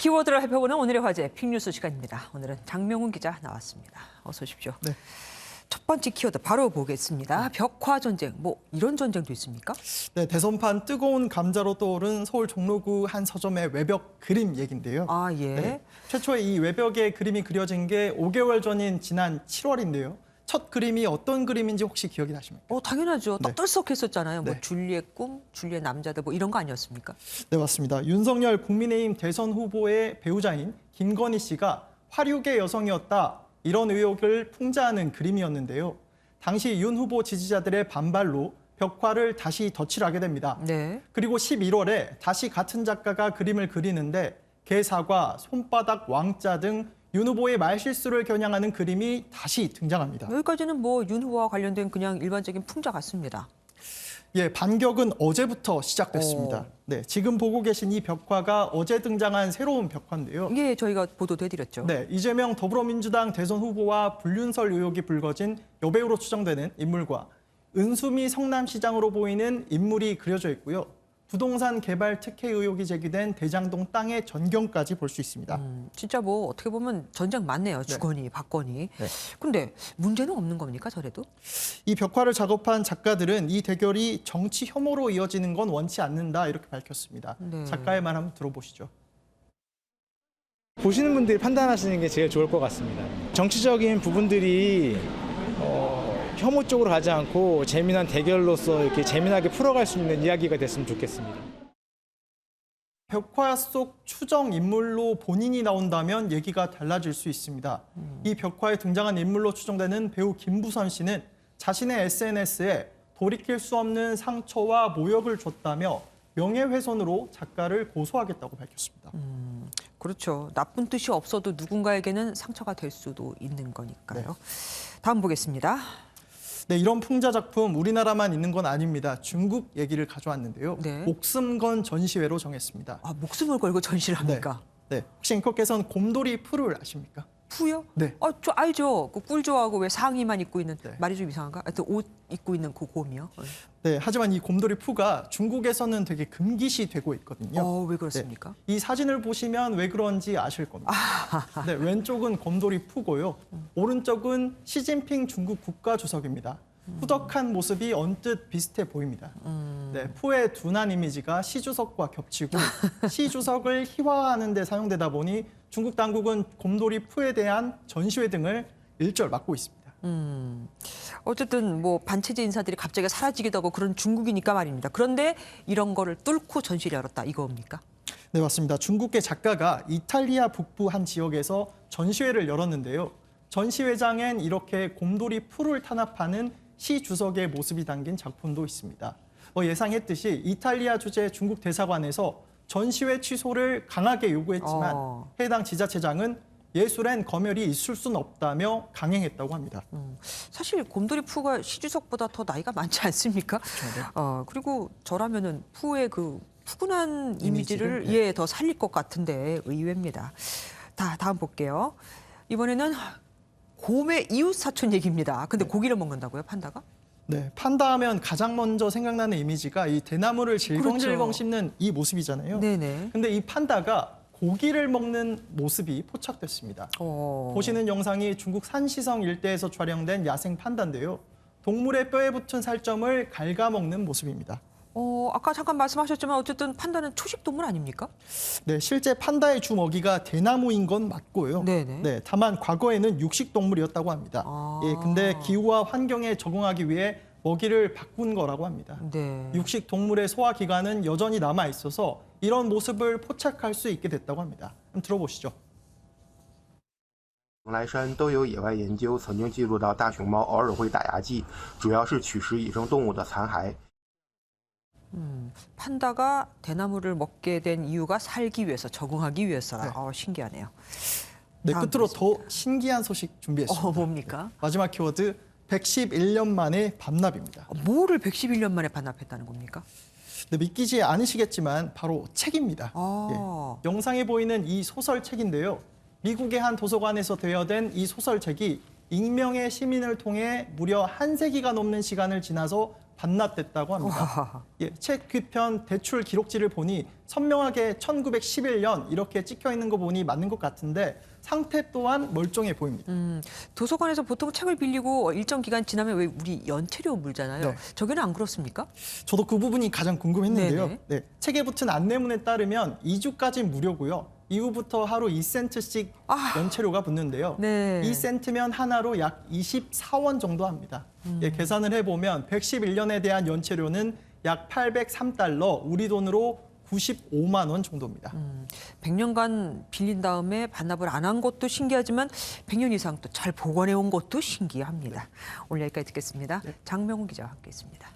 키워드를 살펴보는 오늘의 화제 픽뉴스 시간입니다. 오늘은 장명훈 기자 나왔습니다. 어서 오십시오. 네. 첫 번째 키워드 바로 보겠습니다. 벽화 전쟁, 뭐 이런 전쟁도 있습니까? 네, 대선판 뜨거운 감자로 떠오른 서울 종로구 한 서점의 외벽 그림 얘긴데요. 아, 예. 네, 최초에 이 외벽에 그림이 그려진 게 5개월 전인 지난 7월인데요. 첫 그림이 어떤 그림인지 혹시 기억이 나십니까? 당연하죠. 네. 떠들썩했었잖아요. 뭐 네. 줄리의 꿈, 줄리의 남자들 뭐 이런 거 아니었습니까? 네, 맞습니다. 윤석열 국민의힘 대선 후보의 배우자인 김건희 씨가 화류계 여성이었다. 이런 의혹을 풍자하는 그림이었는데요. 당시 윤 후보 지지자들의 반발로 벽화를 다시 덧칠하게 됩니다. 네. 그리고 11월에 다시 같은 작가가 그림을 그리는데 개 사과, 손바닥 왕자 등 윤 후보의 말실수를 겨냥하는 그림이 다시 등장합니다. 여기까지는 뭐 윤 후보와 관련된 그냥 일반적인 풍자 같습니다. 예, 반격은 어제부터 시작됐습니다. 네, 지금 보고 계신 이 벽화가 어제 등장한 새로운 벽화인데요. 예, 저희가 보도해드렸죠. 네, 이재명 더불어민주당 대선 후보와 불륜설 의혹이 불거진 여배우로 추정되는 인물과 은수미 성남시장으로 보이는 인물이 그려져 있고요. 부동산 개발 특혜 의혹이 제기된 대장동 땅의 전경까지 볼 수 있습니다. 진짜 뭐 어떻게 보면 전쟁 맞네요. 주거니 받거니. 네. 근데 문제는 없는 겁니까, 저래도? 이 벽화를 작업한 작가들은 이 대결이 정치 혐오로 이어지는 건 원치 않는다 이렇게 밝혔습니다. 네. 작가의 말 한번 들어보시죠. 보시는 분들이 판단하시는 게 제일 좋을 것 같습니다. 정치적인 부분들이 혐오 쪽으로 가지 않고 재미난 대결로서 이렇게 재미나게 풀어갈 수 있는 이야기가 됐으면 좋겠습니다. 벽화 속 추정 인물로 본인이 나온다면 얘기가 달라질 수 있습니다. 이 벽화에 등장한 인물로 추정되는 배우 김부선 씨는 자신의 SNS에 돌이킬 수 없는 상처와 모욕을 줬다며 명예훼손으로 작가를 고소하겠다고 밝혔습니다. 그렇죠. 나쁜 뜻이 없어도 누군가에게는 상처가 될 수도 있는 거니까요. 다음 보겠습니다. 네, 이런 풍자 작품 우리나라만 있는 건 아닙니다. 중국 얘기를 가져왔는데요. 네. 목숨 건 전시회로 정했습니다. 아, 목숨을 걸고 전시를 합니까? 네, 혹시 앵커께서는 곰돌이 풀을 아십니까? 푸요? 네. 저 알죠. 그 꿀 좋아하고 왜 상의만 입고 있는 네. 말이 좀 이상한가? 하여튼 옷 입고 있는 그 곰이요. 네, 하지만 이 곰돌이 푸가 중국에서는 되게 금기시 되고 있거든요. 왜 그렇습니까? 네, 이 사진을 보시면 왜 그런지 아실 겁니다. 네, 왼쪽은 곰돌이 푸고요. 오른쪽은 시진핑 중국 국가주석입니다. 후덕한 모습이 언뜻 비슷해 보입니다. 네, 푸의 둔한 이미지가 시 주석과 겹치고 시 주석을 희화화하는 데 사용되다 보니 중국 당국은 곰돌이 푸에 대한 전시회 등을 일절 막고 있습니다. 어쨌든 뭐 반체제 인사들이 갑자기 사라지기도 하고 그런 중국이니까 말입니다. 그런데 이런 거를 뚫고 전시를 열었다 이거입니까? 네, 맞습니다. 중국계 작가가 이탈리아 북부 한 지역에서 전시회를 열었는데요. 전시회장엔 이렇게 곰돌이 풀을 탄압하는 시 주석의 모습이 담긴 작품도 있습니다. 예상했듯이 이탈리아 주재 중국 대사관에서 전시회 취소를 강하게 요구했지만 해당 지자체장은 예술엔 검열이 있을 수는 없다며 강행했다고 합니다. 사실 곰돌이 푸가 시주석보다 더 나이가 많지 않습니까? 그리고 저라면은 푸의 그 푸근한 이미지를 네. 더 살릴 것 같은데 의외입니다. 다음 볼게요. 이번에는 곰의 이웃 사촌 얘기입니다. 근데 고기를 먹는다고요, 판다가? 네, 판다 하면 가장 먼저 생각나는 이미지가 이 대나무를 질겅질겅 그렇죠. 씹는 이 모습이잖아요. 네네. 근데 이 판다가 고기를 먹는 모습이 포착됐습니다. 보시는 영상이 중국 산시성 일대에서 촬영된 야생 판다인데요. 동물의 뼈에 붙은 살점을 갉아먹는 모습입니다. 아까 잠깐 말씀하셨지만 어쨌든 판다는 초식 동물 아닙니까? 네, 실제 판다의 주 먹이가 대나무인 건 맞고요. 네네. 네, 다만 과거에는 육식 동물이었다고 합니다. 예, 근데 기후와 환경에 적응하기 위해 먹이를 바꾼 거라고 합니다. 네. 육식 동물의 소화 기관은 여전히 남아 있어서 이런 모습을 포착할 수 있게 됐다고 합니다. 한번 들어보시죠. 蓬莱山都有野外研究曾经记录到大熊猫偶尔会打牙祭，主要是取食野生动物的残骸。 판다가 대나무를 먹게 된 이유가 살기 위해서, 적응하기 위해서라. 네. 신기하네요. 네, 다음 끝으로 보겠습니다. 더 신기한 소식 준비했습니다. 뭡니까? 마지막 키워드 111년 만에 반납입니다. 뭐를 111년 만에 반납했다는 겁니까? 네, 믿기지 않으시겠지만 바로 책입니다. 영상에 보이는 이 소설책인데요. 미국의 한 도서관에서 대여된 이 소설책이 익명의 시민을 통해 무려 한 세기가 넘는 시간을 지나서 반납됐다고 합니다. 예, 책 뒤편 대출 기록지를 보니 선명하게 1911년 이렇게 찍혀 있는 거 보니 맞는 것 같은데 상태 또한 멀쩡해 보입니다. 도서관에서 보통 책을 빌리고 일정 기간 지나면 왜 우리 연체료 물잖아요. 네. 저기는 안 그렇습니까? 저도 그 부분이 가장 궁금했는데요. 네네. 네, 책에 붙은 안내문에 따르면 2주까지 무료고요. 이후부터 하루 2센트씩 연체료가 붙는데요. 네. 2센트면 하나로 약 24원 정도 합니다. 예, 계산을 해보면 111년에 대한 연체료는 약 803달러, 우리 돈으로 95만 원 정도입니다. 100년간 빌린 다음에 반납을 안 한 것도 신기하지만 100년 이상 또 잘 보관해 온 것도 신기합니다. 오늘 여기까지 듣겠습니다. 장명훈 기자와 함께했습니다.